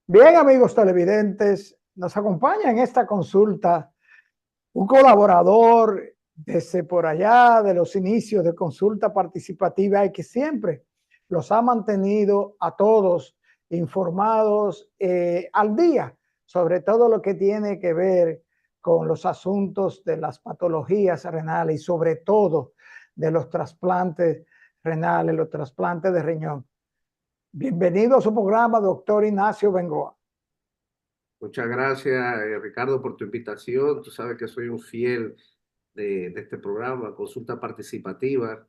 Bien, amigos televidentes, nos acompaña en esta consulta un colaborador desde por allá de los inicios de consulta participativa y que siempre los ha mantenido a todos informados al día sobre todo lo que tiene que ver con los asuntos de las patologías renales y sobre todo de los trasplantes renales, los trasplantes de riñón. Bienvenido a su programa, doctor Ignacio Bengoa. Muchas gracias, Ricardo, por tu invitación. Tú sabes que soy un fiel de este programa, Consulta Participativa,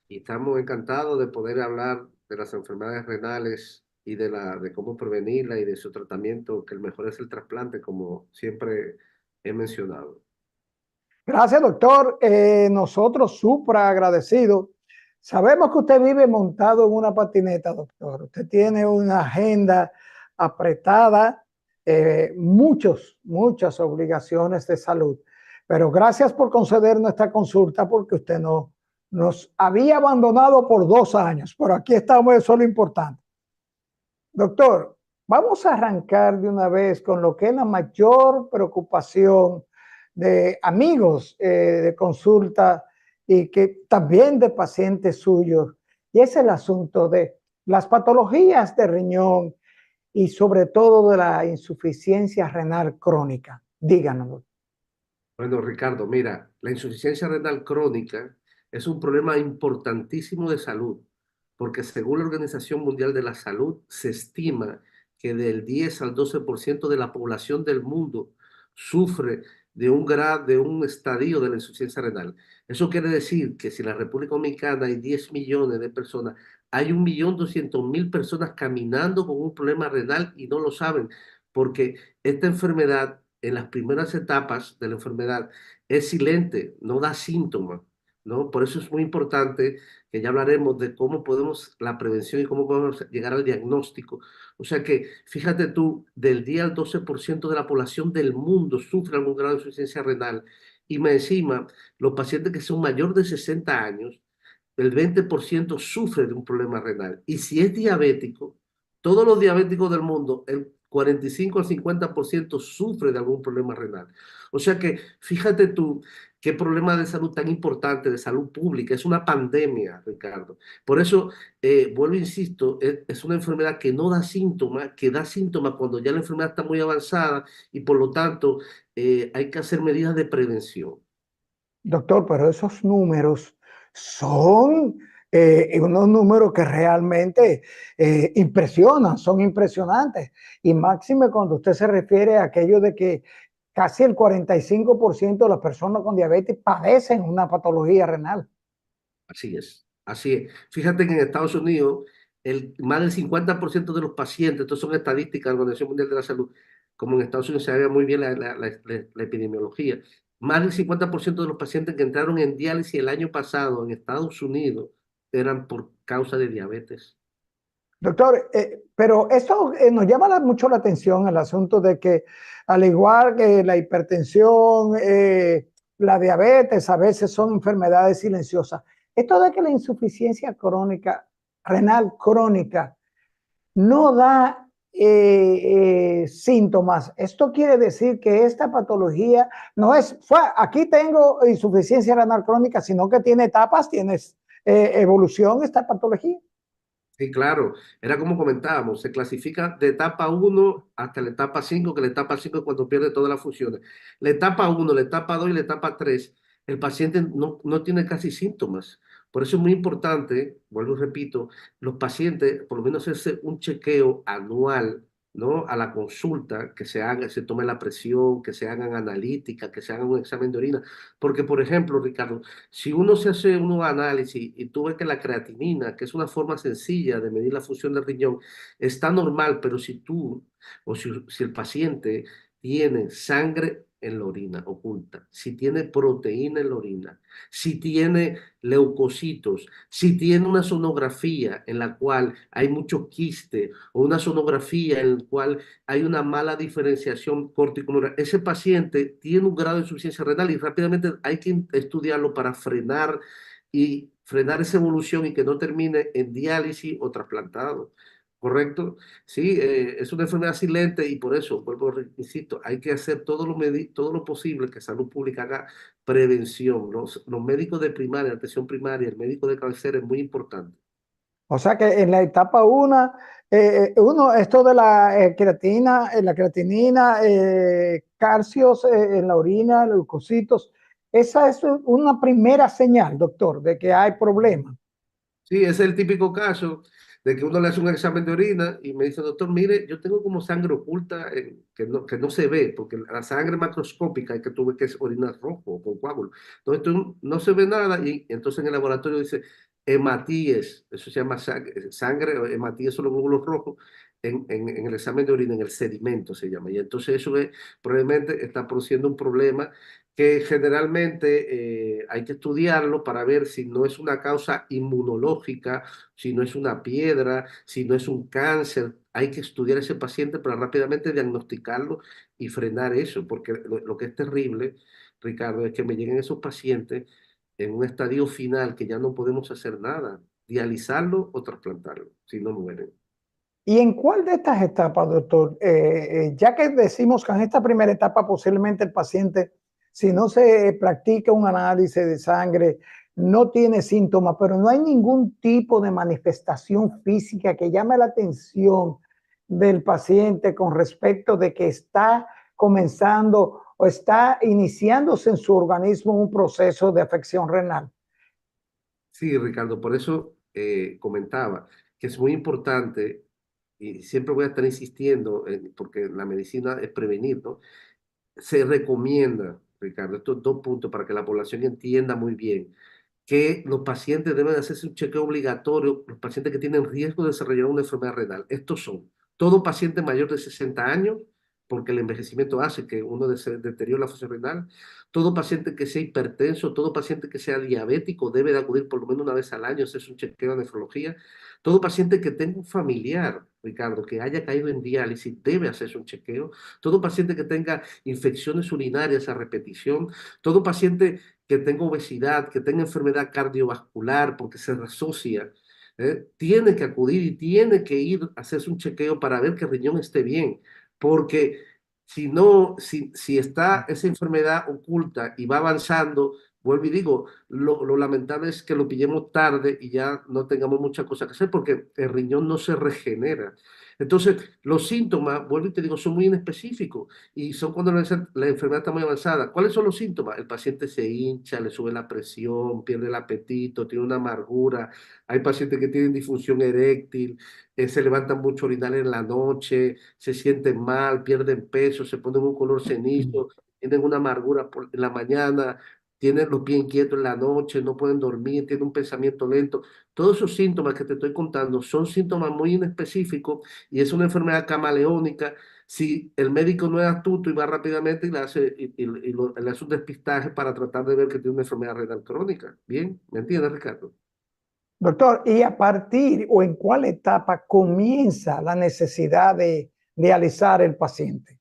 y estamos encantados de poder hablar de las enfermedades renales y de cómo prevenirla y de su tratamiento, que el mejor es el trasplante, como siempre he mencionado. Gracias, doctor. Nosotros supra agradecidos. Sabemos que usted vive montado en una patineta, doctor. Usted tiene una agenda apretada, muchas obligaciones de salud. Pero gracias por concedernos esta consulta porque usted no, nos había abandonado por 2 años. Pero aquí estamos, eso es lo importante. Doctor, vamos a arrancar de una vez con lo que es la mayor preocupación de amigos de consulta y que también de pacientes suyos, y es el asunto de las patologías de riñón y sobre todo de la insuficiencia renal crónica. Díganos. Bueno, Ricardo, mira, la insuficiencia renal crónica es un problema importantísimo de salud, porque según la Organización Mundial de la Salud, se estima que del 10 al 12% de la población del mundo sufre de un estadio de la insuficiencia renal. Eso quiere decir que si en la República Dominicana hay 10 millones de personas, hay 1.200.000 personas caminando con un problema renal y no lo saben, porque esta enfermedad en las primeras etapas de la enfermedad es silente, no da síntomas, ¿no? Por eso es muy importante que ya hablaremos de cómo podemos, la prevención y cómo podemos llegar al diagnóstico. O sea que, fíjate tú, del 10 al 12% de la población del mundo sufre algún grado de insuficiencia renal y más encima, los pacientes que son mayores de 60 años, el 20% sufre de un problema renal. Y si es diabético, todos los diabéticos del mundo, el 45 al 50% sufre de algún problema renal. O sea que fíjate tú qué problema de salud tan importante, de salud pública, es una pandemia, Ricardo. Por eso, vuelvo, insisto, es una enfermedad que no da síntomas, que da síntomas cuando ya la enfermedad está muy avanzada y por lo tanto hay que hacer medidas de prevención. Doctor, pero esos números son unos números que realmente impresionan, son impresionantes. Y máxime cuando usted se refiere a aquello de que casi el 45% de las personas con diabetes padecen una patología renal. Así es, así es. Fíjate que en Estados Unidos, más del 50% de los pacientes, esto son estadísticas de la Organización Mundial de la Salud, como en Estados Unidos se ve muy bien la epidemiología, más del 50% de los pacientes que entraron en diálisis el año pasado en Estados Unidos eran por causa de diabetes. Doctor, pero esto nos llama mucho la atención el asunto de que al igual que la hipertensión, la diabetes a veces son enfermedades silenciosas. Esto de que la insuficiencia crónica, renal crónica, no da síntomas. Esto quiere decir que esta patología no es, aquí tengo insuficiencia renal crónica, sino que tiene etapas, tiene evolución esta patología. Sí, claro, era como comentábamos, se clasifica de etapa 1 hasta la etapa 5, que la etapa 5 es cuando pierde todas las funciones. La etapa 1, la etapa 2 y la etapa 3, el paciente no tiene casi síntomas. Por eso es muy importante, vuelvo y repito, los pacientes, por lo menos hacerse un chequeo anual, ¿no? A la consulta, que se haga, se tome la presión, que se hagan analíticas, que se hagan un examen de orina. Porque, por ejemplo, Ricardo, si uno se hace unos análisis y tú ves que la creatinina, que es una forma sencilla de medir la función del riñón, está normal, pero si tú si el paciente tiene sangre en la orina oculta, si tiene proteína en la orina, si tiene leucocitos, si tiene una sonografía en la cual hay mucho quiste o una sonografía en la cual hay una mala diferenciación corticomedular, ese paciente tiene un grado de insuficiencia renal y rápidamente hay que estudiarlo para frenar esa evolución y que no termine en diálisis o trasplantado. ¿correcto? Sí, es una enfermedad silente y por eso, vuelvo, insisto, hay que hacer todo lo posible que Salud Pública haga prevención. Los médicos de primaria, atención primaria, el médico de cabecera es muy importante. O sea que en la etapa 1, esto de la creatina, la creatinina, calcios en la orina, leucocitos, esa es una primera señal, doctor, de que hay problemas. Sí, ese es el típico caso de que uno le hace un examen de orina y me dice, doctor, mire, yo tengo como sangre oculta que no se ve, porque la sangre macroscópica es que tú ves que es orina rojo o con coágulo. Entonces tú no se ve nada y entonces en el laboratorio dice hematíes, eso se llama sangre, o hematíes son los glóbulos rojos en el examen de orina, en el sedimento se llama. Y entonces eso es, probablemente está produciendo un problema que generalmente hay que estudiarlo para ver si no es una causa inmunológica, si no es una piedra, si no es un cáncer. Hay que estudiar a ese paciente para rápidamente diagnosticarlo y frenar eso, porque lo que es terrible, Ricardo, es que me lleguen esos pacientes en un estadio final que ya no podemos hacer nada, dializarlo o trasplantarlo, si no mueren. ¿Y en cuál de estas etapas, doctor? Ya que decimos que en esta primera etapa posiblemente el paciente, si no se practica un análisis de sangre, no tiene síntomas, pero no hay ningún tipo de manifestación física que llame la atención del paciente con respecto de que está comenzando o está iniciándose en su organismo un proceso de afección renal. Sí, Ricardo, por eso comentaba que es muy importante y siempre voy a estar insistiendo, porque la medicina es prevenir, ¿no? Se recomienda, Ricardo, estos dos puntos para que la población entienda muy bien, que los pacientes deben hacerse un chequeo obligatorio, los pacientes que tienen riesgo de desarrollar una enfermedad renal. Estos son todo paciente mayor de 60 años, porque el envejecimiento hace que uno se deteriore la función renal, todo paciente que sea hipertenso, todo paciente que sea diabético debe de acudir por lo menos una vez al año a hacerse un chequeo de nefrología, todo paciente que tenga un familiar, Ricardo, que haya caído en diálisis debe hacerse un chequeo, todo paciente que tenga infecciones urinarias a repetición, todo paciente que tenga obesidad, que tenga enfermedad cardiovascular, porque se asocia, tiene que acudir y tiene que ir a hacerse un chequeo para ver que el riñón esté bien, porque si no, si está esa enfermedad oculta y va avanzando, vuelvo y digo, lo lamentable es que lo pillemos tarde y ya no tengamos mucha cosa que hacer porque el riñón no se regenera. Entonces, los síntomas, vuelvo y te digo, son muy inespecíficos y son cuando la enfermedad está muy avanzada. ¿Cuáles son los síntomas? El paciente se hincha, le sube la presión, pierde el apetito, tiene una amargura. Hay pacientes que tienen disfunción eréctil, se levantan mucho a orinar en la noche, se sienten mal, pierden peso, se ponen un color cenizo, tienen una amargura en la mañana, tienen los pies inquietos en la noche, no pueden dormir, tienen un pensamiento lento. Todos esos síntomas que te estoy contando son síntomas muy inespecíficos y es una enfermedad camaleónica. Si el médico no es astuto y va rápidamente y le hace un despistaje para tratar de ver que tiene una enfermedad renal crónica. Bien, ¿me entiendes, Ricardo? Doctor, ¿y a partir o en cuál etapa comienza la necesidad de dializar el paciente?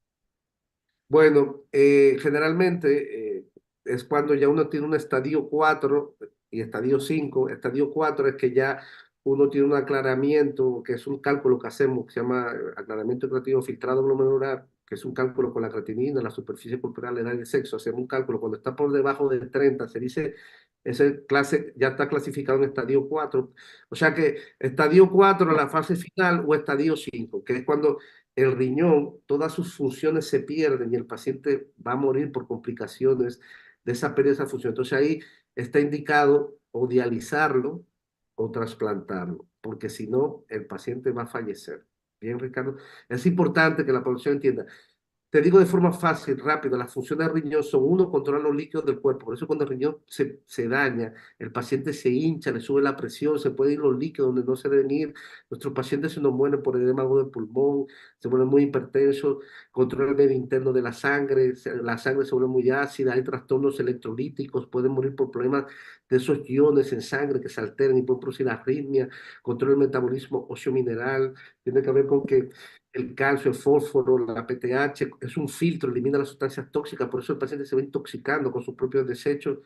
Bueno, generalmente es cuando ya uno tiene un estadio 4 y estadio 5. Estadio 4 es que ya uno tiene un aclaramiento, que es un cálculo que hacemos, que se llama aclaramiento creativo filtrado glomerular, que es un cálculo con la creatinina, la superficie corporal, la edad y el sexo. Hacemos un cálculo cuando está por debajo de 30, se dice, esa clase ya está clasificado en estadio 4. O sea que estadio 4 la fase final o estadio 5, que es cuando el riñón, todas sus funciones se pierden y el paciente va a morir por complicaciones de esa pérdida de esa función. Entonces ahí está indicado o dializarlo o trasplantarlo, porque si no, el paciente va a fallecer. Bien, Ricardo, es importante que la población entienda. Te digo de forma fácil, rápida, las funciones del riñón son uno, controlar los líquidos del cuerpo. Por eso cuando el riñón se daña, el paciente se hincha, le sube la presión, se pueden ir los líquidos donde no se deben ir. Nuestros pacientes se nos mueren por edema agudo del pulmón, se vuelven muy hipertensos, controla el medio interno de la sangre se vuelve muy ácida, hay trastornos electrolíticos, pueden morir por problemas de esos iones en sangre que se alteran y pueden producir arritmia, controla el metabolismo óseo mineral, tiene que ver con que el calcio, el fósforo, la PTH, es un filtro, elimina las sustancias tóxicas, por eso el paciente se va intoxicando con sus propios desechos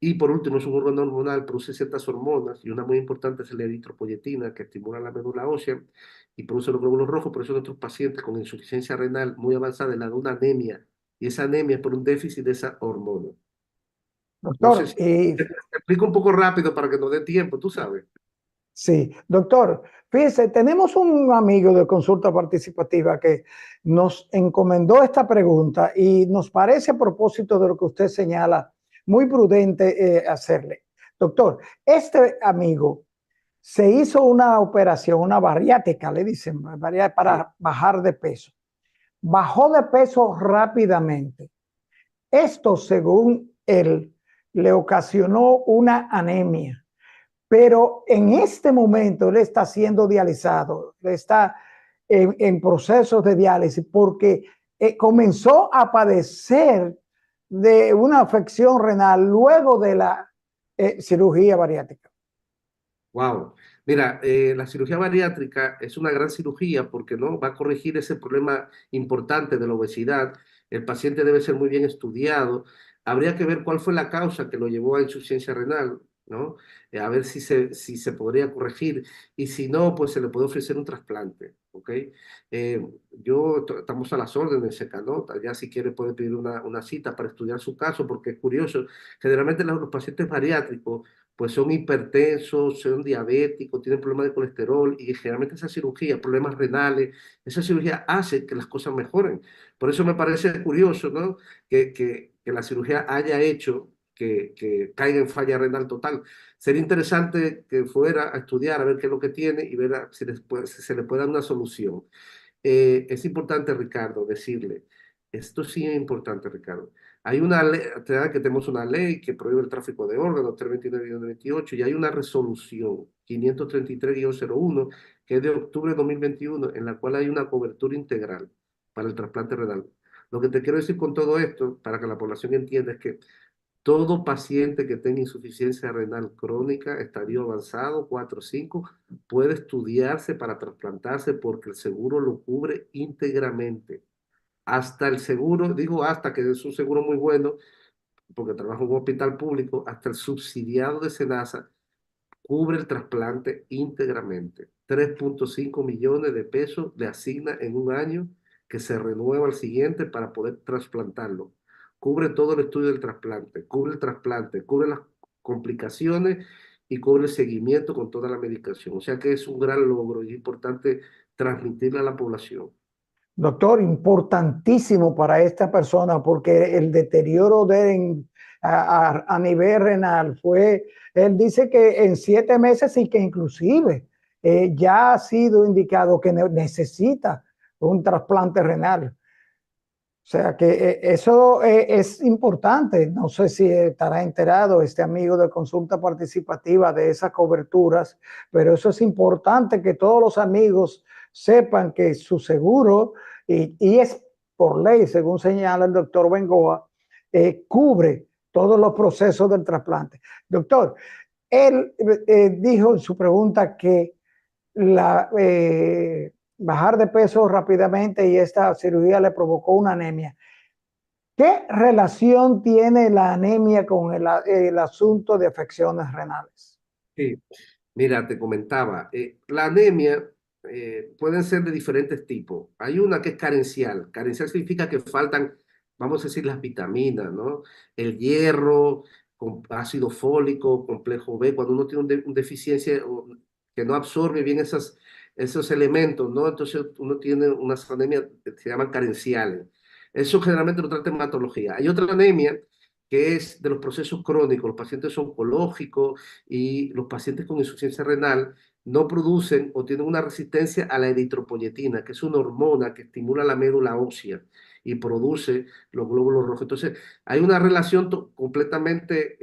Y por último, es un órgano hormonal, produce ciertas hormonas, y una muy importante es la eritropoyetina, que estimula la médula ósea y produce los glóbulos rojos. Por eso nuestros pacientes con insuficiencia renal muy avanzada le da una anemia, y esa anemia es por un déficit de esa hormona. No sé Doctor, si te explico un poco rápido para que nos dé tiempo, tú sabes. sí, doctor, fíjese, tenemos un amigo de consulta participativa que nos encomendó esta pregunta y nos parece a propósito de lo que usted señala, muy prudente hacerle. Doctor, este amigo se hizo una operación, una bariátrica, le dicen, Sí. para bajar de peso. Bajó de peso rápidamente. Esto, según él, le ocasionó una anemia, pero en este momento él está siendo dializado, está en procesos de diálisis porque comenzó a padecer de una afección renal luego de la cirugía bariátrica. Wow. Mira, la cirugía bariátrica es una gran cirugía porque no va a corregir ese problema importante de la obesidad. El paciente debe ser muy bien estudiado. Habría que ver cuál fue la causa que lo llevó a insuficiencia renal, ¿no? A ver si se podría corregir. Y si no, pues se le puede ofrecer un trasplante, ¿ok? Estamos a las órdenes, Secanota. Ya si quiere puede pedir una cita para estudiar su caso, porque es curioso. Generalmente los pacientes bariátricos pues son hipertensos, son diabéticos, tienen problemas de colesterol y generalmente esa cirugía, problemas renales, esa cirugía hace que las cosas mejoren. Por eso me parece curioso, ¿no? Que la cirugía haya hecho que caiga en falla renal total. Sería interesante que fuera a estudiar, a ver qué es lo que tiene y ver si se le puede dar una solución. Es importante, Ricardo, decirle, esto sí es importante, Ricardo. Hay una ley, que tenemos una ley que prohíbe el tráfico de órganos, 329-28, y hay una resolución 533-01, que es de octubre de 2021, en la cual hay una cobertura integral para el trasplante renal. Lo que te quiero decir con todo esto, para que la población entienda, es que todo paciente que tenga insuficiencia renal crónica, estadio avanzado, 4 o 5, puede estudiarse para trasplantarse porque el seguro lo cubre íntegramente. Hasta el seguro, digo hasta que es un seguro muy bueno, porque trabajo en un hospital público, hasta el subsidiado de SENASA cubre el trasplante íntegramente. 3,5 millones de pesos le asigna en un año que se renueva al siguiente para poder trasplantarlo. Cubre todo el estudio del trasplante, cubre las complicaciones y cubre el seguimiento con toda la medicación. O sea que es un gran logro y es importante transmitirle a la población. Doctor, importantísimo para esta persona porque el deterioro a nivel renal fue, él dice que en 7 meses y que inclusive ya ha sido indicado que necesita un trasplante renal. O sea que eso es importante. No sé si estará enterado este amigo de consulta participativa de esas coberturas, pero eso es importante que todos los amigos sepan que su seguro, y es por ley, según señala el doctor Bengoa, cubre todos los procesos del trasplante. Doctor, él dijo en su pregunta que bajar de peso rápidamente y esta cirugía le provocó una anemia. ¿Qué relación tiene la anemia con el asunto de afecciones renales? Sí, mira, te comentaba, la anemia pueden ser de diferentes tipos. Hay una que es carencial. Carencial significa que faltan, vamos a decir, las vitaminas, ¿no? El hierro, con ácido fólico, complejo B, cuando uno tiene una deficiencia que no absorbe bien esos elementos, ¿no? Entonces uno tiene unas anemias que se llaman carenciales. Eso generalmente lo trata en hematología. Hay otra anemia que es de los procesos crónicos, los pacientes oncológicos y los pacientes con insuficiencia renal no producen o tienen una resistencia a la eritropoyetina, que es una hormona que estimula la médula ósea y produce los glóbulos rojos. Entonces, hay una relación completamente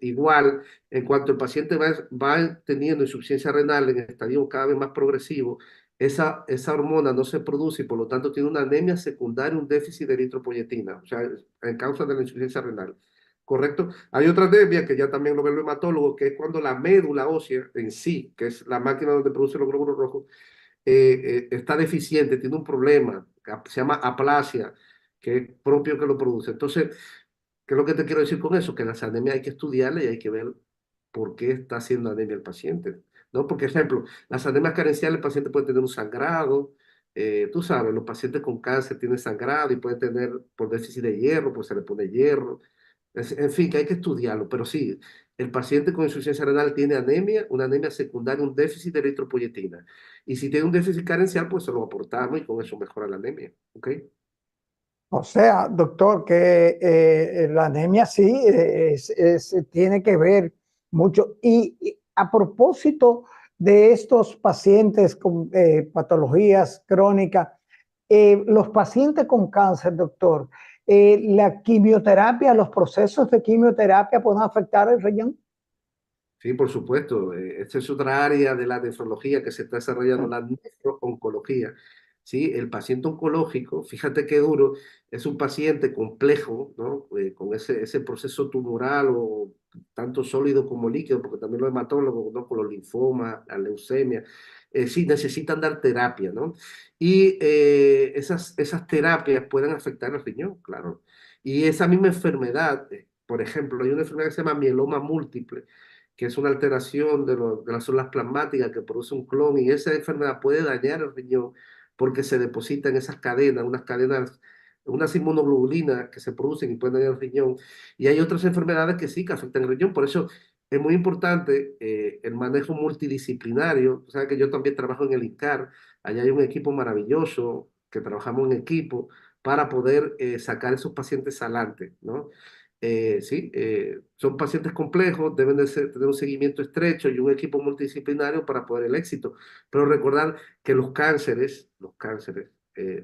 igual en cuanto el paciente va teniendo insuficiencia renal en estadio cada vez más progresivo. Esa hormona no se produce y por lo tanto tiene una anemia secundaria, un déficit de eritropoyetina, o sea, en causa de la insuficiencia renal. ¿Correcto? Hay otra anemia que ya también lo ve el hematólogo, que es cuando la médula ósea en sí, que es la máquina donde produce los glóbulos rojos, está deficiente, tiene un problema, que se llama aplasia, que es propio que lo produce. Entonces, ¿Qué es lo que te quiero decir con eso? Que las anemias hay que estudiarlas y hay que ver por qué está haciendo anemia el paciente, ¿no? Porque, ejemplo, las anemias carenciales, el paciente puede tener un sangrado, tú sabes, los pacientes con cáncer tienen sangrado y pueden tener por déficit de hierro, pues se le pone hierro. En fin, que hay que estudiarlo, pero sí, el paciente con insuficiencia renal tiene anemia, una anemia secundaria, un déficit de eritropoyetina. Y si tiene un déficit carencial, pues se lo aportamos y con eso mejora la anemia, ¿ok? O sea, doctor, que la anemia sí tiene que ver mucho. Y a propósito de estos pacientes con patologías crónicas, los pacientes con cáncer, doctor, la quimioterapia, los procesos de quimioterapia pueden afectar el riñón. Sí, por supuesto. Esta es otra área de la nefrología que se está desarrollando, la nefrooncología. Sí, el paciente oncológico, fíjate qué duro, es un paciente complejo, ¿no? Con ese proceso tumoral o tanto sólido como líquido, porque también los hematólogos, ¿no? Con los linfomas, la leucemia, sí, necesitan dar terapia, ¿no? Y esas terapias pueden afectar el riñón, claro. Y esa misma enfermedad, por ejemplo, hay una enfermedad que se llama mieloma múltiple, que es una alteración de las células plasmáticas que produce un clon, y esa enfermedad puede dañar el riñón porque se depositan esas cadenas, unas inmunoglobulinas que se producen y pueden dañar el riñón. Y hay otras enfermedades que sí que afectan el riñón. Por eso es muy importante el manejo multidisciplinario. O sea que yo también trabajo en el INCAR, allá hay un equipo maravilloso que trabajamos en equipo para poder sacar esos pacientes adelante, ¿no? Sí, son pacientes complejos, deben de tener un seguimiento estrecho y un equipo multidisciplinario para poder el éxito. Pero recordar que los cánceres,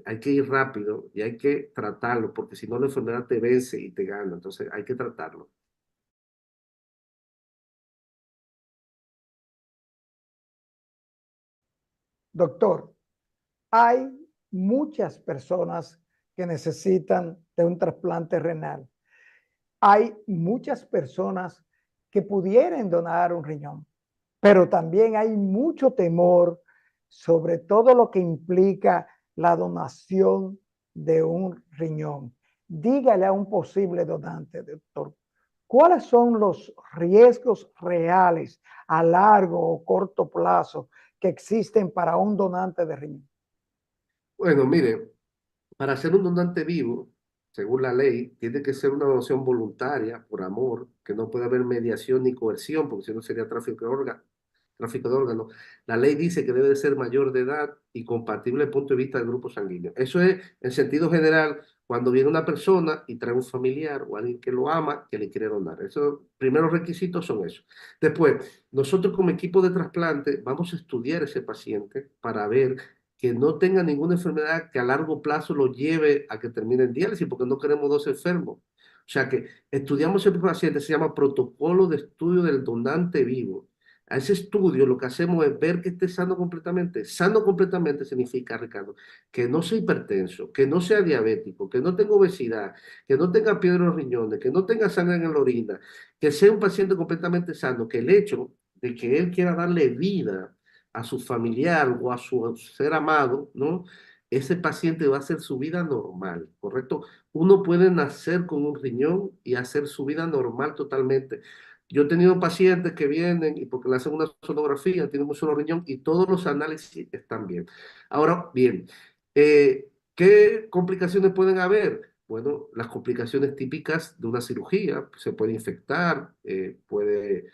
hay que ir rápido y hay que tratarlo, porque si no la enfermedad te vence y te gana. Entonces hay que tratarlo. Doctor, hay muchas personas que necesitan de un trasplante renal. Hay muchas personas que pudieran donar un riñón, pero también hay mucho temor sobre todo lo que implica la donación de un riñón. Dígale a un posible donante, doctor, ¿cuáles son los riesgos reales a largo o corto plazo que existen para un donante de riñón? Bueno, mire, para ser un donante vivo, según la ley, tiene que ser una donación voluntaria, por amor, que no puede haber mediación ni coerción, porque si no sería tráfico de órganos. La ley dice que debe de ser mayor de edad y compatible desde el punto de vista del grupo sanguíneo. Eso es, en sentido general, cuando viene una persona y trae un familiar o alguien que lo ama, que le quiere donar. Esos primeros requisitos son esos. Después, nosotros como equipo de trasplante vamos a estudiar ese paciente para ver que no tenga ninguna enfermedad que a largo plazo lo lleve a que termine en diálisis, porque no queremos dos enfermos. O sea que estudiamos el paciente, se llama protocolo de estudio del donante vivo. A ese estudio lo que hacemos es ver que esté sano completamente. Sano completamente significa, Ricardo, que no sea hipertenso, que no sea diabético, que no tenga obesidad, que no tenga piedra en los riñones, que no tenga sangre en la orina, que sea un paciente completamente sano, que el hecho de que él quiera darle vida a su familiar o a su ser amado, ¿no? Ese paciente va a hacer su vida normal, ¿correcto? Uno puede nacer con un riñón y hacer su vida normal totalmente. Yo he tenido pacientes que vienen y porque le hacen una sonografía, tienen un solo riñón y todos los análisis están bien. Ahora, bien, ¿qué complicaciones pueden haber? Bueno, las complicaciones típicas de una cirugía, se puede infectar, puede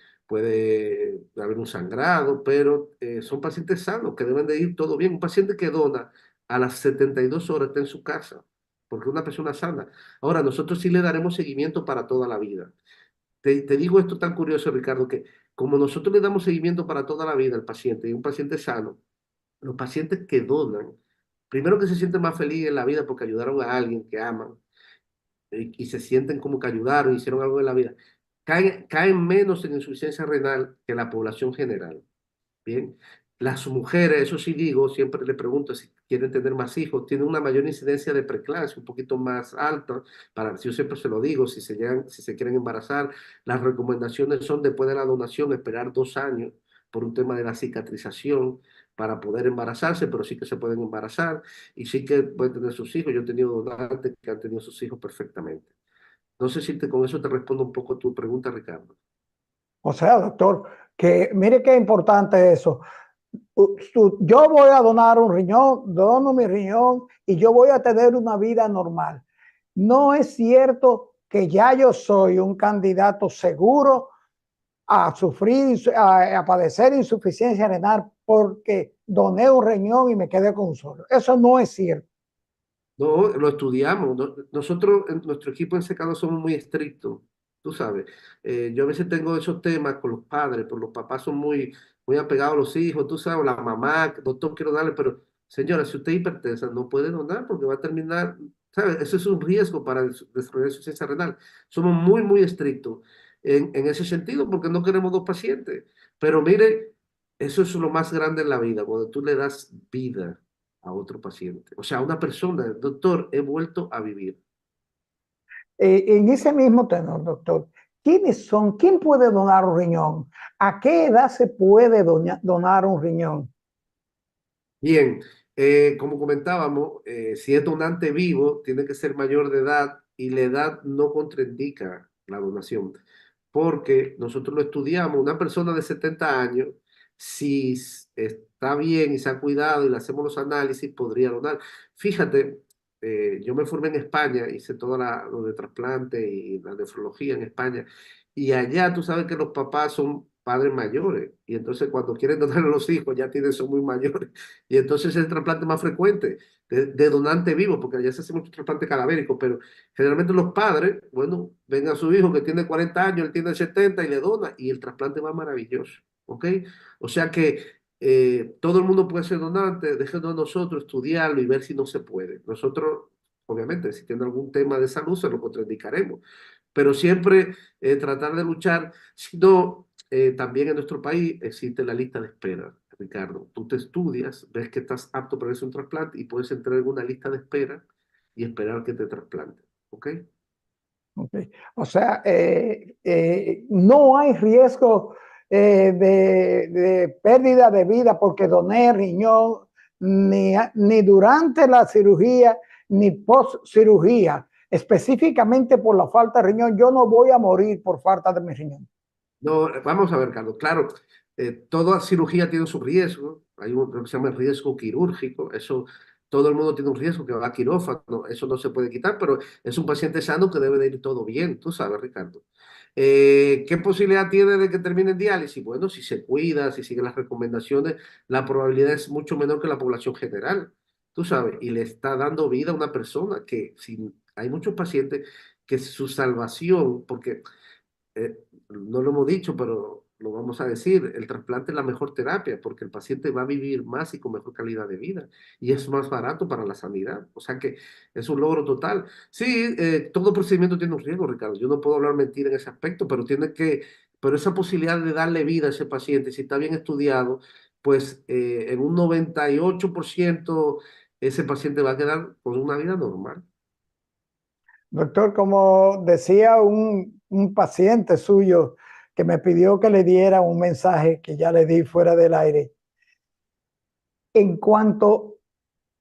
haber un sangrado, pero son pacientes sanos que deben de ir todo bien. Un paciente que dona a las 72 horas está en su casa, porque es una persona sana. Ahora, nosotros sí le daremos seguimiento para toda la vida. Te digo esto tan curioso, Ricardo, que como nosotros le damos seguimiento para toda la vida al paciente, y un paciente sano, los pacientes que donan, primero que se sienten más felices en la vida porque ayudaron a alguien que aman, y se sienten como que ayudaron, hicieron algo en la vida, caen menos en insuficiencia renal que la población general. Bien, las mujeres, eso sí digo, siempre le pregunto si quieren tener más hijos, tienen una mayor incidencia de preeclampsia, un poquito más alta, yo siempre se lo digo, si se quieren embarazar, las recomendaciones son después de la donación esperar 2 años por un tema de la cicatrización para poder embarazarse, pero sí que se pueden embarazar y sí que pueden tener sus hijos. Yo he tenido donantes que han tenido sus hijos perfectamente. No sé si con eso te respondo un poco tu pregunta, Ricardo. O sea, doctor, que mire qué importante eso. Yo voy a donar un riñón, dono mi riñón y yo voy a tener una vida normal. No es cierto que ya yo soy un candidato seguro a sufrir, a padecer insuficiencia renal porque doné un riñón y me quedé con un solo. Eso no es cierto. No, lo estudiamos. Nosotros, en nuestro equipo en Secado somos muy estrictos, tú sabes. Yo a veces tengo esos temas con los padres, porque los papás son muy apegados a los hijos, tú sabes, la mamá, doctor, quiero darle, pero señora, si usted es hipertensa, no puede donar porque va a terminar, ¿sabes? Eso es un riesgo para desarrollar insuficiencia renal. Somos muy estrictos en ese sentido porque no queremos dos pacientes. Pero mire, eso es lo más grande en la vida, cuando tú le das vida a otro paciente. O sea, una persona, doctor, he vuelto a vivir. En ese mismo tenor, doctor, ¿quiénes son? ¿Quién puede donar un riñón? ¿A qué edad se puede donar un riñón? Bien, como comentábamos, si es donante vivo, tiene que ser mayor de edad y la edad no contraindica la donación, porque nosotros lo estudiamos, una persona de 70 años, si está bien y se ha cuidado y le hacemos los análisis, podría donar. Fíjate, yo me formé en España, hice todo lo de trasplante y la nefrología en España, y allá tú sabes que los papás son padres mayores, y entonces cuando quieren donar a los hijos ya tienen, son muy mayores. Y entonces es el trasplante más frecuente de donante vivo, porque allá se hace mucho trasplante cadavérico, pero generalmente los padres, bueno, ven a su hijo que tiene 40 años, él tiene 70 y le dona, y el trasplante va maravilloso, ¿ok? O sea que todo el mundo puede ser donante, déjenos a nosotros estudiarlo y ver si no se puede. Nosotros, obviamente, si tiene algún tema de salud, se lo contraindicaremos, pero siempre tratar de luchar, si no, también en nuestro país existe la lista de espera. Ricardo, tú te estudias, ves que estás apto para hacer un trasplante y puedes entrar en una lista de espera y esperar que te trasplante. ¿Ok? Okay. O sea, no hay riesgo de pérdida de vida porque doné riñón ni durante la cirugía ni post cirugía. Específicamente por la falta de riñón, yo no voy a morir por falta de mi riñón. No, vamos a ver, Carlos. Claro, toda cirugía tiene su riesgo. Hay lo que se llama riesgo quirúrgico. Eso, todo el mundo tiene un riesgo que va a quirófano. Eso no se puede quitar, pero es un paciente sano que debe de ir todo bien. Tú sabes, Ricardo. ¿Qué posibilidad tiene de que termine en diálisis? Bueno, si se cuida, si sigue las recomendaciones, la probabilidad es mucho menor que la población general. Tú sabes, y le está dando vida a una persona que si, hay muchos pacientes que su salvación, porque no lo hemos dicho, pero lo vamos a decir, el trasplante es la mejor terapia porque el paciente va a vivir más y con mejor calidad de vida y es más barato para la sanidad. O sea que es un logro total. Sí, todo procedimiento tiene un riesgo, Ricardo. Yo no puedo hablar mentira en ese aspecto, pero esa posibilidad de darle vida a ese paciente, si está bien estudiado, pues en un 98% ese paciente va a quedar con una vida normal. Doctor, como decía un paciente suyo que me pidió que le diera un mensaje que ya le di fuera del aire, en cuanto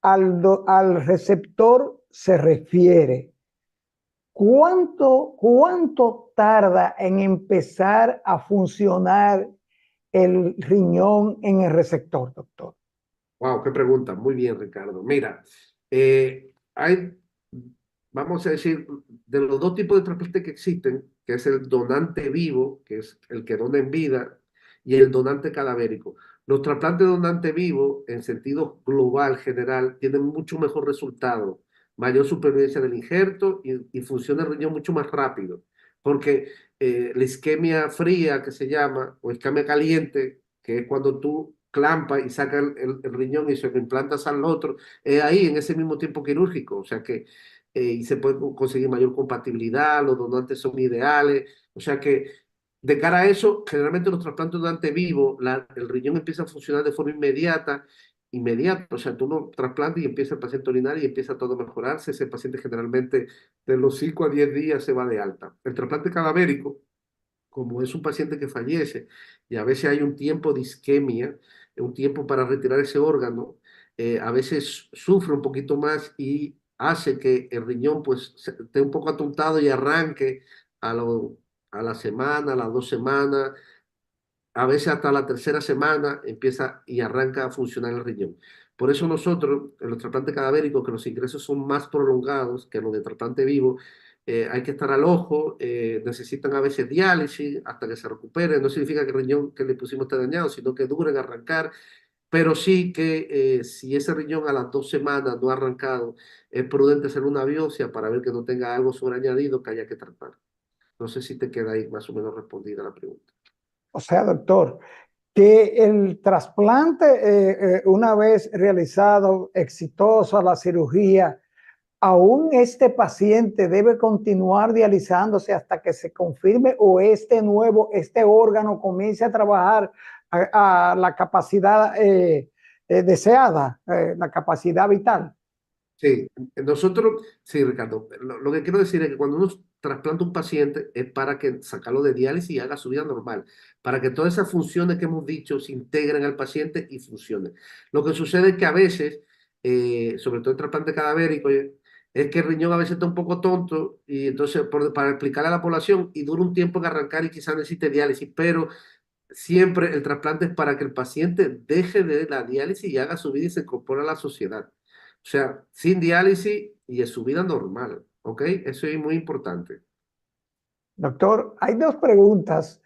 al receptor se refiere, ¿cuánto tarda en empezar a funcionar el riñón en el receptor, doctor? Wow, qué pregunta. Muy bien, Ricardo. Mira, hay, vamos a decir, de los dos tipos de trasplante que existen, que es el donante vivo, que es el que dona en vida, y el donante cadavérico. Los trasplantes de donante vivo, en sentido global, general, tienen mucho mejor resultado, mayor supervivencia del injerto y funciona el riñón mucho más rápido, porque la isquemia fría, que se llama, o isquemia caliente, que es cuando tú clampa y saca el riñón y se lo implantas al otro, ahí en ese mismo tiempo quirúrgico, o sea que y se puede conseguir mayor compatibilidad, los donantes son ideales, o sea que de cara a eso, generalmente los trasplantes de donante vivo, el riñón empieza a funcionar de forma inmediata, o sea, tú lo trasplantas y empieza el paciente a orinar y empieza todo a mejorarse, ese paciente generalmente de los 5 a 10 días se va de alta. El trasplante cadavérico, como es un paciente que fallece y a veces hay un tiempo de isquemia, un tiempo para retirar ese órgano, a veces sufre un poquito más y hace que el riñón pues esté un poco atontado y arranque a, lo- a la semana, a las 2 semanas, a veces hasta la tercera semana empieza y arranca a funcionar el riñón. Por eso nosotros, en los trasplantes cadavéricos, que los ingresos son más prolongados que los de trasplante vivo, hay que estar al ojo, necesitan a veces diálisis hasta que se recupere. No significa que el riñón que le pusimos esté dañado, sino que dure en arrancar, pero sí que si ese riñón a las 2 semanas no ha arrancado, es prudente hacer una biopsia para ver que no tenga algo sobreañadido que haya que tratar. No sé si te queda ahí más o menos respondida la pregunta. O sea, doctor, que el trasplante, una vez realizado exitoso la cirugía, aún este paciente debe continuar dializándose hasta que se confirme o este órgano comience a trabajar a la capacidad deseada, la capacidad vital. Sí, nosotros, sí, Ricardo, lo que quiero decir es que cuando uno trasplanta un paciente es para que sacarlo de diálisis y haga su vida normal, para que todas esas funciones que hemos dicho se integren al paciente y funcionen. Lo que sucede es que a veces, sobre todo el trasplante cadavérico, es que el riñón a veces está un poco tonto y entonces para explicarle a la población y dura un tiempo en arrancar y quizás necesite diálisis, pero siempre el trasplante es para que el paciente deje de la diálisis y haga su vida y se incorpore a la sociedad. O sea, sin diálisis y en su vida normal, ¿ok? Eso es muy importante. Doctor, hay dos preguntas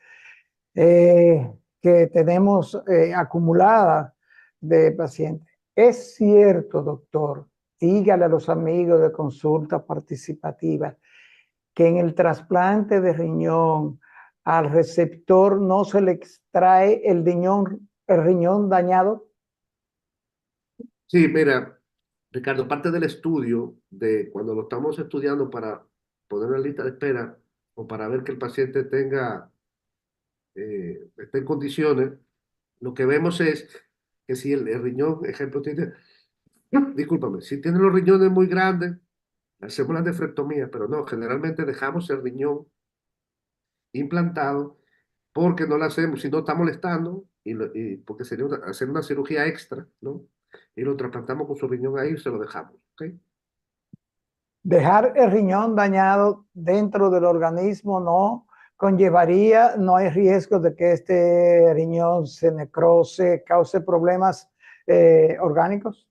eh, que tenemos acumuladas de pacientes. ¿Es cierto, doctor? Dígale a los amigos de consulta participativa que en el trasplante de riñón al receptor no se le extrae el riñón dañado. Sí, mira, Ricardo, parte del estudio de cuando lo estamos estudiando para poner en lista de espera o para ver que el paciente esté en condiciones, lo que vemos es que si el riñón, ejemplo, tiene, discúlpame, si tiene los riñones muy grandes, hacemos la nefrectomía, pero no, generalmente dejamos el riñón implantado porque no lo hacemos, si no está molestando, y porque sería hacer una cirugía extra, ¿no? Y lo trasplantamos con su riñón ahí y se lo dejamos, ¿ok? Dejar el riñón dañado dentro del organismo no conllevaría, no hay riesgo de que este riñón se necrose, cause problemas orgánicos.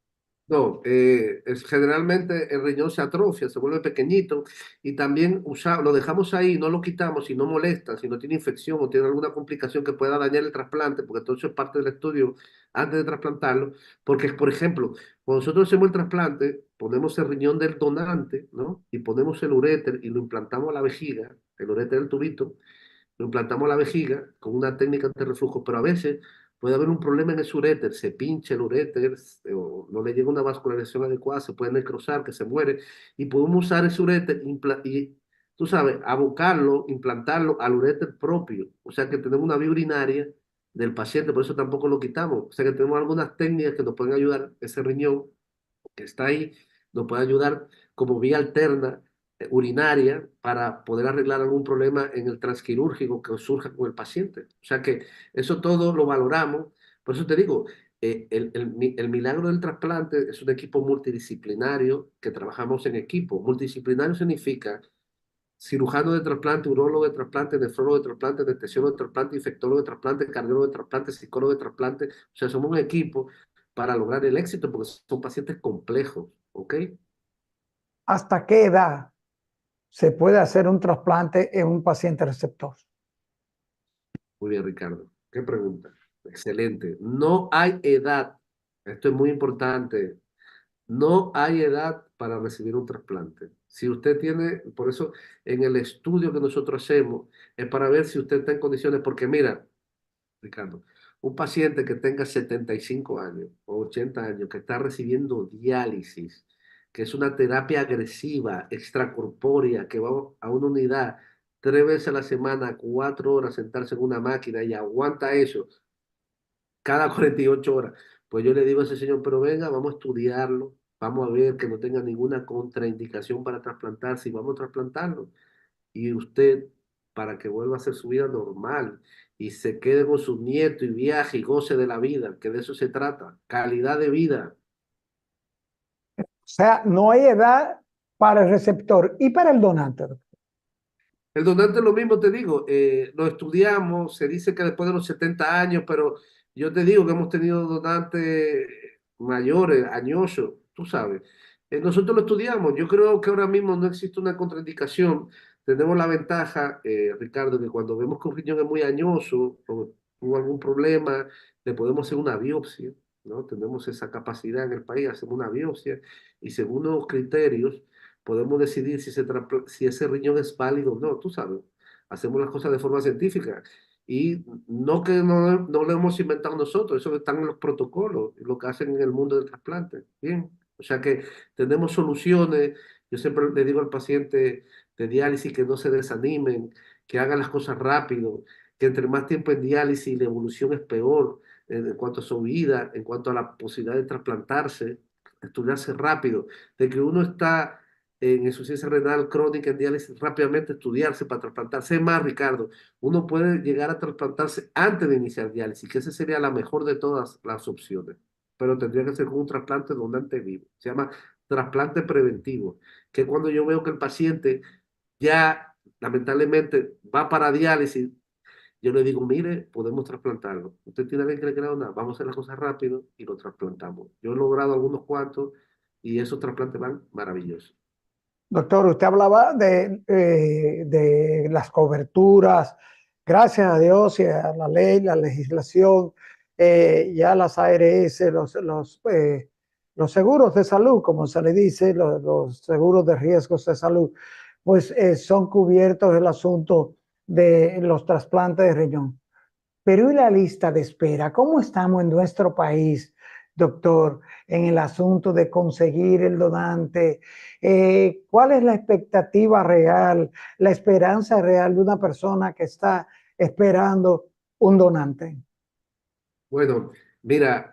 No, generalmente el riñón se atrofia, se vuelve pequeñito y también lo dejamos ahí, no lo quitamos si no molesta, si no tiene infección o tiene alguna complicación que pueda dañar el trasplante, porque todo eso es parte del estudio antes de trasplantarlo, porque por ejemplo, cuando nosotros hacemos el trasplante, ponemos el riñón del donante, ¿no? Y ponemos el uréter y lo implantamos a la vejiga, el uréter del tubito, lo implantamos a la vejiga con una técnica de reflujo, pero a veces puede haber un problema en ese uréter, se pincha el uréter o no le llega una vascularización adecuada, se puede necrosar, que se muere, y podemos usar ese uréter y, tú sabes, abocarlo, implantarlo al uréter propio, o sea que tenemos una vía urinaria del paciente, por eso tampoco lo quitamos, o sea que tenemos algunas técnicas que nos pueden ayudar, ese riñón que está ahí, nos puede ayudar como vía alterna urinaria para poder arreglar algún problema en el transquirúrgico que surja con el paciente. O sea que eso todo lo valoramos. Por eso te digo, el milagro del trasplante es un equipo multidisciplinario que trabajamos en equipo. Multidisciplinario significa cirujano de trasplante, urólogo de trasplante, nefrólogo de trasplante, anestesiólogo de trasplante, infectólogo de trasplante, cardiólogo de trasplante, psicólogo de trasplante. O sea, somos un equipo para lograr el éxito porque son pacientes complejos, ¿ok? ¿Hasta qué edad se puede hacer un trasplante en un paciente receptor? Muy bien, Ricardo. ¿Qué pregunta? Excelente. No hay edad. Esto es muy importante. No hay edad para recibir un trasplante. Si usted tiene, por eso en el estudio que nosotros hacemos, es para ver si usted está en condiciones, porque mira, Ricardo, un paciente que tenga 75 años o 80 años, que está recibiendo diálisis, que es una terapia agresiva, extracorpórea, que va a una unidad 3 veces a la semana, 4 horas, sentarse en una máquina y aguanta eso cada 48 horas. Pues yo le digo a ese señor, pero venga, vamos a estudiarlo, vamos a ver que no tenga ninguna contraindicación para trasplantarse y vamos a trasplantarlo y usted para que vuelva a hacer su vida normal y se quede con su nieto y viaje y goce de la vida, que de eso se trata, calidad de vida. sea, no hay edad para el receptor y para el donante. El donante es lo mismo, te digo, lo estudiamos, se dice que después de los 70 años, pero yo te digo que hemos tenido donantes mayores, añosos, tú sabes. Nosotros lo estudiamos, yo creo que ahora mismo no existe una contraindicación. Tenemos la ventaja, Ricardo, que cuando vemos que un riñón es muy añoso o tuvo algún problema, le podemos hacer una biopsia, ¿no? Tenemos esa capacidad en el país, hacemos una biopsia y según los criterios podemos decidir si ese riñón es válido o no, tú sabes. Hacemos las cosas de forma científica. Y no que no lo hemos inventado nosotros, eso está en los protocolos, lo que hacen en el mundo del trasplante. Bien. O sea que tenemos soluciones. Yo siempre le digo al paciente de diálisis que no se desanimen, que hagan las cosas rápido, que entre más tiempo en diálisis la evolución es peor en cuanto a su vida, en cuanto a la posibilidad de trasplantarse, estudiarse rápido, de que uno está en insuficiencia renal crónica en diálisis, rápidamente estudiarse para trasplantarse. Es más, Ricardo, uno puede llegar a trasplantarse antes de iniciar diálisis, que esa sería la mejor de todas las opciones, pero tendría que ser con un trasplante donante vivo. Se llama trasplante preventivo, que cuando yo veo que el paciente ya lamentablemente va para diálisis, yo le digo, mire, podemos trasplantarlo. Usted tiene alguien que le crea nada, vamos a hacer las cosas rápido y lo trasplantamos. Yo he logrado algunos cuantos y esos trasplantes van maravillosos. Doctor, usted hablaba de las coberturas. Gracias a Dios y a la ley, la legislación, ya las ARS, los seguros de salud, como se le dice, los seguros de riesgos de salud, pues son cubiertos el asunto de los trasplantes de riñón. Pero ¿y la lista de espera? ¿Cómo estamos en nuestro país, doctor, en el asunto de conseguir el donante? ¿Cuál es la expectativa real, la esperanza real de una persona que está esperando un donante? Bueno, mira,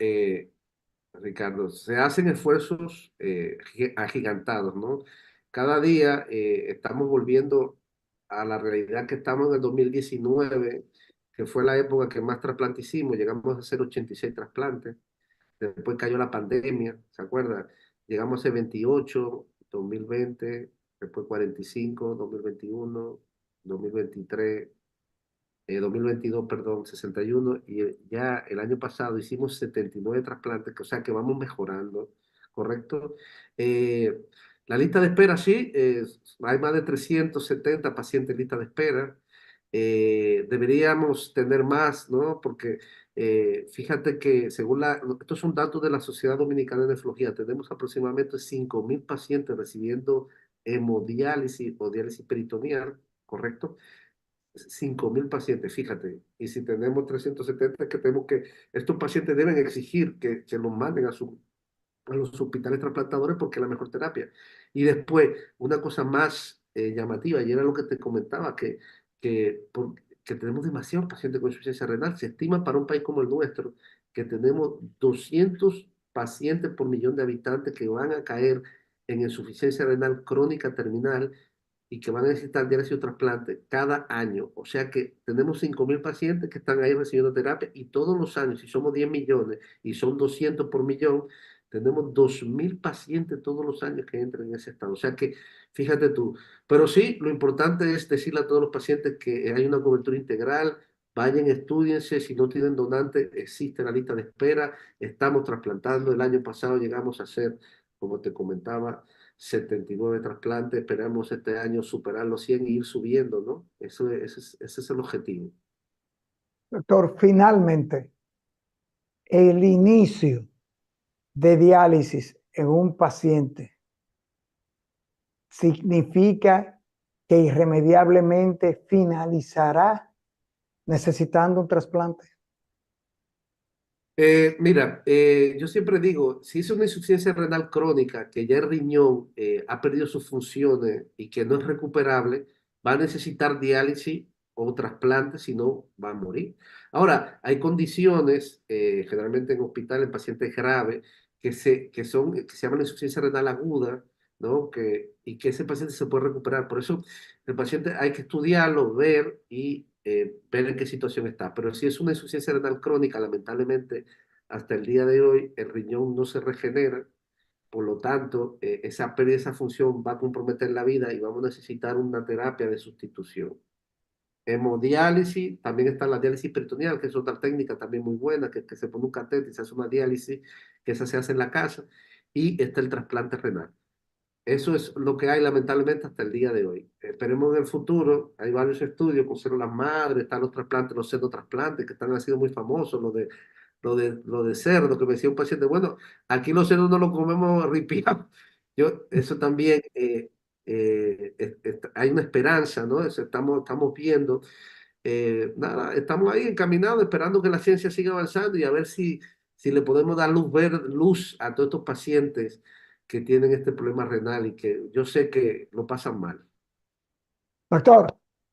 Ricardo, se hacen esfuerzos agigantados, ¿no? Cada día estamos volviendo a la realidad que estamos en el 2019, que fue la época que más trasplantes hicimos, llegamos a hacer 86 trasplantes, después cayó la pandemia, ¿se acuerda? Llegamos a hacer 28, 2020, después 45, 2021, 2023. 2022, perdón, 61, y ya el año pasado hicimos 79 trasplantes, o sea que vamos mejorando, ¿correcto? Eh, la lista de espera, sí, hay más de 370 pacientes en lista de espera. Deberíamos tener más, ¿no? Porque fíjate que según estos son datos de la Sociedad Dominicana de Nefrología, tenemos aproximadamente 5.000 pacientes recibiendo hemodiálisis o diálisis peritoneal, ¿correcto? 5.000 pacientes, fíjate, y si tenemos 370, que tenemos que, estos pacientes deben exigir que se los manden a los hospitales trasplantadores porque es la mejor terapia. Y después, una cosa más llamativa, y era lo que te comentaba, que tenemos demasiados pacientes con insuficiencia renal. Se estima para un país como el nuestro que tenemos 200 pacientes por millón de habitantes que van a caer en insuficiencia renal crónica terminal y que van a necesitar diálisis o trasplante cada año. O sea que tenemos 5.000 pacientes que están ahí recibiendo terapia y todos los años, si somos 10 millones y son 200 por millón, tenemos 2.000 pacientes todos los años que entran en ese estado. O sea que, fíjate tú. Pero sí, lo importante es decirle a todos los pacientes que hay una cobertura integral. Vayan, estudiense, si no tienen donante, existe la lista de espera, estamos trasplantando, el año pasado llegamos a hacer, como te comentaba, 79 trasplantes, esperamos este año superar los 100 e ir subiendo, ¿no? Ese es el objetivo. Doctor, finalmente, el inicio de diálisis en un paciente significa que irremediablemente finalizará necesitando un trasplante. Mira, yo siempre digo, si es una insuficiencia renal crónica, que ya el riñón ha perdido sus funciones y que no es recuperable, va a necesitar diálisis o trasplante, si no, va a morir. Ahora, hay condiciones, generalmente en hospitales, en pacientes graves, que se llaman insuficiencia renal aguda, ¿no? Y que ese paciente se puede recuperar. Por eso, el paciente hay que estudiarlo, ver y ver en qué situación está. Pero si es una insuficiencia renal crónica, lamentablemente, hasta el día de hoy, el riñón no se regenera Por lo tanto, esa pérdida de esa función va a comprometer la vida y vamos a necesitar una terapia de sustitución. Hemodiálisis, también está la diálisis peritoneal, que es otra técnica también muy buena, que se pone un catéter y se hace una diálisis, que esa se hace en la casa, y está el trasplante renal. Eso es lo que hay lamentablemente hasta el día de hoy. Esperemos en el futuro, hay varios estudios con células madre, están los trasplantes, los xenotrasplantes, que están haciendo muy famosos, lo de cerdo, que me decía un paciente, bueno, aquí los cerdos no los comemos ripiados. Eso también, hay una esperanza, ¿no? Estamos viendo, nada, estamos ahí encaminados, esperando que la ciencia siga avanzando y a ver si le podemos dar luz a todos estos pacientes que tienen este problema renal y que yo sé que lo pasan mal. Doctor,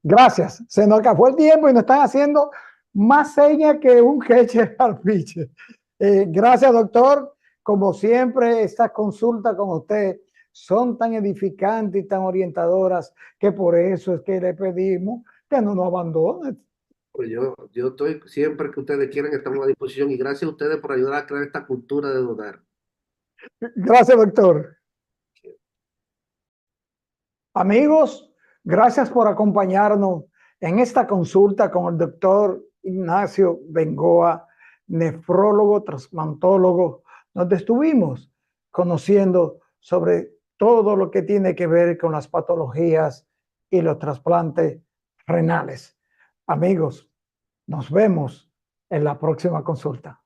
gracias. Se nos acabó el tiempo y nos están haciendo más señas que un queche al piche. Gracias, doctor. Como siempre, estas consultas con usted son tan edificantes y tan orientadoras que por eso es que le pedimos que no nos abandone. Pues yo estoy siempre que ustedes quieran, estamos a disposición y gracias a ustedes por ayudar a crear esta cultura de donar. Gracias, doctor. Amigos, gracias por acompañarnos en esta consulta con el doctor Ignacio Bengoa, nefrólogo, trasplantólogo, donde estuvimos conociendo sobre todo lo que tiene que ver con las patologías y los trasplantes renales. Amigos, nos vemos en la próxima consulta.